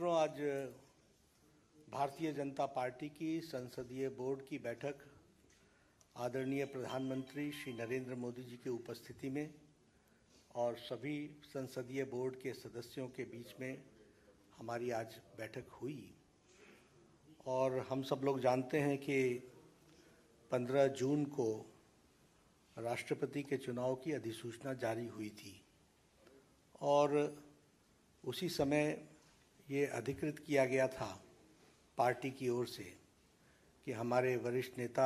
मित्रों, आज भारतीय जनता पार्टी की संसदीय बोर्ड की बैठक आदरणीय प्रधानमंत्री श्री नरेंद्र मोदी जी की उपस्थिति में और सभी संसदीय बोर्ड के सदस्यों के बीच में हमारी आज बैठक हुई। और हम सब लोग जानते हैं कि 15 जून को राष्ट्रपति के चुनाव की अधिसूचना जारी हुई थी और उसी समय ये अधिकृत किया गया था पार्टी की ओर से कि हमारे वरिष्ठ नेता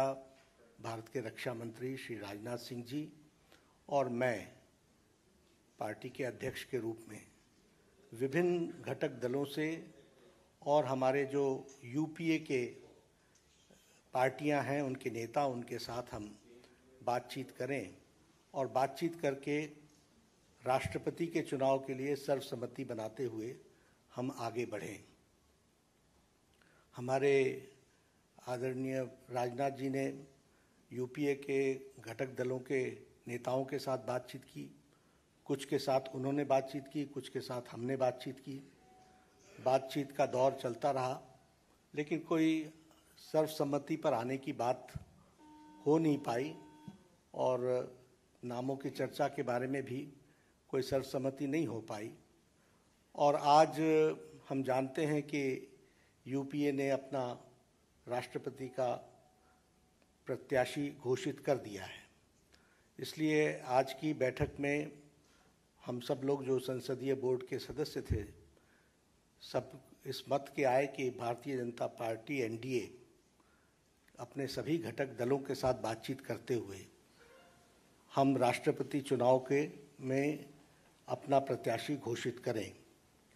भारत के रक्षा मंत्री श्री राजनाथ सिंह जी और मैं पार्टी के अध्यक्ष के रूप में विभिन्न घटक दलों से और हमारे जो यूपीए के पार्टियां हैं उनके नेता उनके साथ हम बातचीत करें और बातचीत करके राष्ट्रपति के चुनाव के लिए सर्वसम्मति बनाते हुए हम आगे बढ़ें। हमारे आदरणीय राजनाथ जी ने यूपीए के घटक दलों के नेताओं के साथ बातचीत की, कुछ के साथ उन्होंने बातचीत की, कुछ के साथ हमने बातचीत की। बातचीत का दौर चलता रहा, लेकिन कोई सर्वसम्मति पर आने की बात हो नहीं पाई और नामों की चर्चा के बारे में भी कोई सर्वसम्मति नहीं हो पाई। और आज हम जानते हैं कि यूपीए ने अपना राष्ट्रपति का प्रत्याशी घोषित कर दिया है। इसलिए आज की बैठक में हम सब लोग जो संसदीय बोर्ड के सदस्य थे, सब इस मत के आए कि भारतीय जनता पार्टी एनडीए अपने सभी घटक दलों के साथ बातचीत करते हुए हम राष्ट्रपति चुनाव में अपना प्रत्याशी घोषित करें,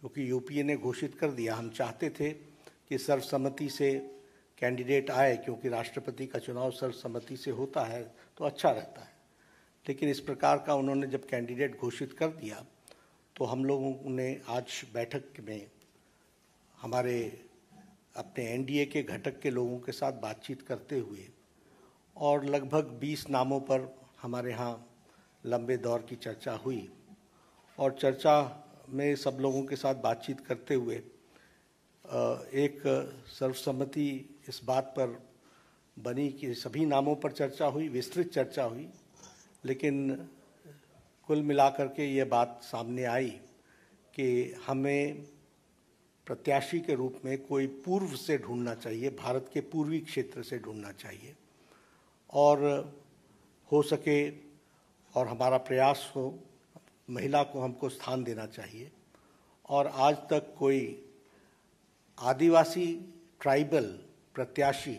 क्योंकि यूपीए ने घोषित कर दिया। हम चाहते थे कि सर्वसम्मति से कैंडिडेट आए, क्योंकि राष्ट्रपति का चुनाव सर्वसम्मति से होता है तो अच्छा रहता है। लेकिन इस प्रकार का उन्होंने जब कैंडिडेट घोषित कर दिया तो हम लोगों ने आज बैठक में हमारे अपने एनडीए के घटक के लोगों के साथ बातचीत करते हुए और लगभग 20 नामों पर हमारे यहाँ लंबे दौर की चर्चा हुई और चर्चा में सब लोगों के साथ बातचीत करते हुए एक सर्वसम्मति इस बात पर बनी कि सभी नामों पर चर्चा हुई, विस्तृत चर्चा हुई, लेकिन कुल मिलाकर के ये बात सामने आई कि हमें प्रत्याशी के रूप में कोई पूर्व से ढूंढना चाहिए, भारत के पूर्वी क्षेत्र से ढूंढना चाहिए और हो सके और हमारा प्रयास हो महिला को हमको स्थान देना चाहिए। और आज तक कोई आदिवासी ट्राइबल प्रत्याशी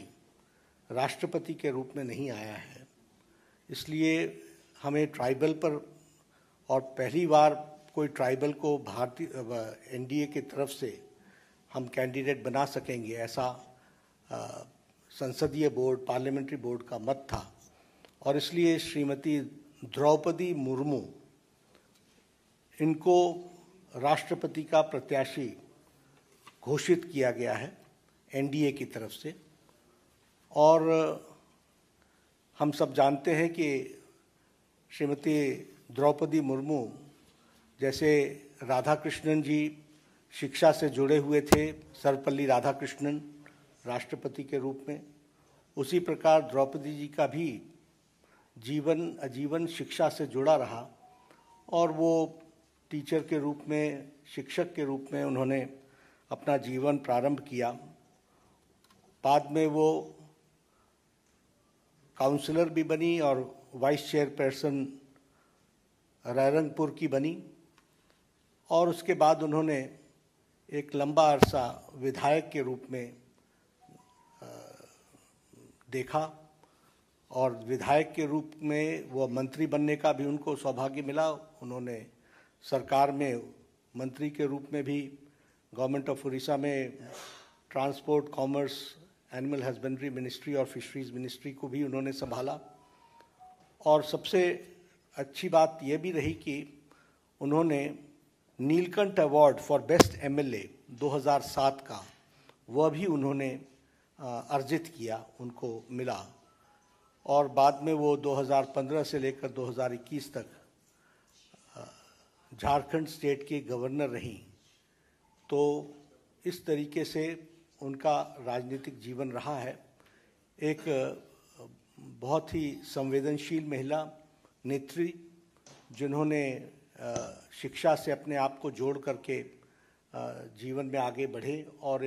राष्ट्रपति के रूप में नहीं आया है, इसलिए हमें ट्राइबल पर और पहली बार कोई ट्राइबल को भारतीय एनडीए की तरफ से हम कैंडिडेट बना सकेंगे, ऐसा संसदीय बोर्ड पार्लियामेंट्री बोर्ड का मत था। और इसलिए श्रीमती द्रौपदी मुर्मू इनको राष्ट्रपति का प्रत्याशी घोषित किया गया है एनडीए की तरफ से। और हम सब जानते हैं कि श्रीमती द्रौपदी मुर्मू जैसे राधाकृष्णन जी शिक्षा से जुड़े हुए थे, सर्वपल्ली राधाकृष्णन राष्ट्रपति के रूप में, उसी प्रकार द्रौपदी जी का भी जीवन आजीवन शिक्षा से जुड़ा रहा और वो टीचर के रूप में, शिक्षक के रूप में उन्होंने अपना जीवन प्रारंभ किया। बाद में वो काउंसलर भी बनी और वाइस चेयरपर्सन रायरंगपुर की बनी और उसके बाद उन्होंने एक लंबा अरसा विधायक के रूप में देखा और विधायक के रूप में वो मंत्री बनने का भी उनको सौभाग्य मिला। उन्होंने सरकार में मंत्री के रूप में भी गवर्नमेंट ऑफ उड़ीसा में transport, commerce, animal husbandry ministry और फिशरीज मिनिस्ट्री को भी उन्होंने संभाला। और सबसे अच्छी बात यह भी रही कि उन्होंने Neelkanth award for best MLA 2007 का वह भी उन्होंने अर्जित किया, उनको मिला। और बाद में वो 2015 से लेकर 2021 तक झारखंड स्टेट की गवर्नर रहीं। तो इस तरीके से उनका राजनीतिक जीवन रहा है। एक बहुत ही संवेदनशील महिला नेत्री, जिन्होंने शिक्षा से अपने आप को जोड़ करके जीवन में आगे बढ़े और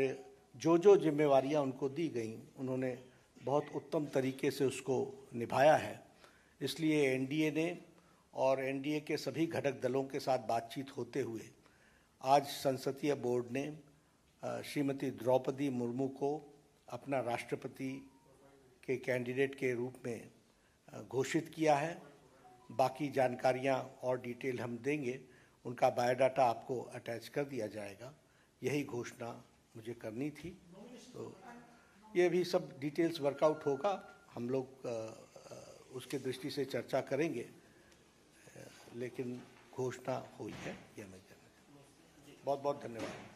जो जिम्मेवारियां उनको दी गई उन्होंने बहुत उत्तम तरीके से उसको निभाया है। इसलिए एनडीए ने और एनडीए के सभी घटक दलों के साथ बातचीत होते हुए आज संसदीय बोर्ड ने श्रीमती द्रौपदी मुर्मू को अपना राष्ट्रपति के कैंडिडेट के रूप में घोषित किया है। बाकी जानकारियां और डिटेल हम देंगे, उनका बायोडाटा आपको अटैच कर दिया जाएगा। यही घोषणा मुझे करनी थी, तो ये भी सब डिटेल्स वर्कआउट होगा, हम लोग उसके दृष्टि से चर्चा करेंगे, लेकिन घोषणा हुई है यह मैं जानना। बहुत बहुत धन्यवाद।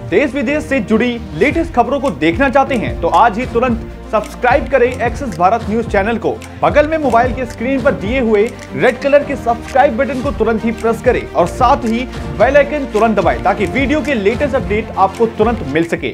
देश विदेश से जुड़ी लेटेस्ट खबरों को देखना चाहते हैं तो आज ही तुरंत सब्सक्राइब करें एक्सेस भारत न्यूज चैनल को। बगल में मोबाइल के स्क्रीन पर दिए हुए रेड कलर के सब्सक्राइब बटन को तुरंत ही प्रेस करें और साथ ही बेल आइकन तुरंत दबाएं ताकि वीडियो के लेटेस्ट अपडेट आपको तुरंत मिल सके।